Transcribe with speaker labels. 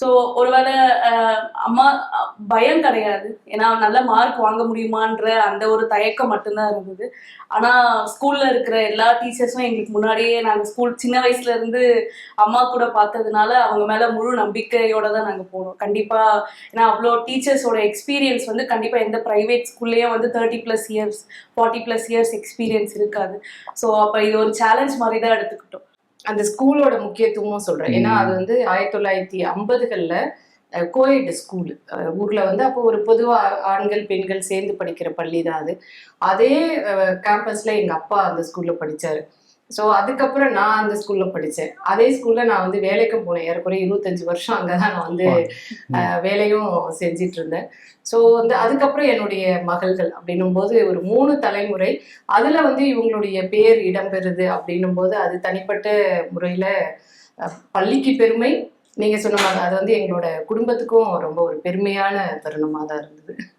Speaker 1: So ஒருவேளை அம்மா பயம் கிடையாது, ஏன்னா நல்ல மார்க் வாங்க முடியுமான்ற அந்த ஒரு தயக்கம் மட்டும்தான் இருந்தது. ஆனால் ஸ்கூலில் இருக்கிற எல்லா டீச்சர்ஸும் எங்களுக்கு முன்னாடியே நாங்கள் ஸ்கூல் சின்ன வயசுலேருந்து அம்மா கூட பார்த்ததுனால அவங்க மேலே முழு நம்பிக்கையோடு தான் நாங்கள் போனோம். கண்டிப்பாக ஏன்னா அவ்வளோ டீச்சர்ஸோட எக்ஸ்பீரியன்ஸ் வந்து கண்டிப்பாக எந்த ப்ரைவேட் ஸ்கூல்லேயும் வந்து 30+ இயர்ஸ் 40+ இயர்ஸ் எக்ஸ்பீரியன்ஸ் இருக்காது. ஸோ அப்போ இது ஒரு சேலஞ்ச் மாதிரி தான் எடுத்துக்கிட்டோம்.
Speaker 2: அந்த ஸ்கூலோட முக்கியத்துவமும் சொல்கிறேன். ஏன்னா அது வந்து 1950களில் கோயட் ஸ்கூல் ஊரில் வந்து அப்போ ஒரு பொதுவாக ஆண்கள் பெண்கள் சேர்ந்து படிக்கிற பள்ளி தான் அது. அதே கேம்பஸில் எங்கள் அப்பா அந்த ஸ்கூலில் படித்தார். ஸோ அதுக்கப்புறம் நான் அந்த ஸ்கூலில் படித்தேன். அதே ஸ்கூலில் நான் வந்து வேலைக்கும் போனேன். ஏறக்குறைய 25 வருஷம் அங்கே தான் நான் வந்து வேலையும் செஞ்சிட்டு இருந்தேன். ஸோ வந்து அதுக்கப்புறம் என்னுடைய மகள்கள் அப்படின்னும் போது ஒரு 3 தலைமுறை அதில் வந்து இவங்களுடைய பேர் இடம்பெறுது அப்படின்னும் போது அது தனிப்பட்ட முறையில் பள்ளிக்கு பெருமை. நீங்கள் சொன்ன மாதிரி அது வந்து எங்களோட குடும்பத்துக்கும் ரொம்ப ஒரு பெருமையான தருணமாக தான் இருந்தது.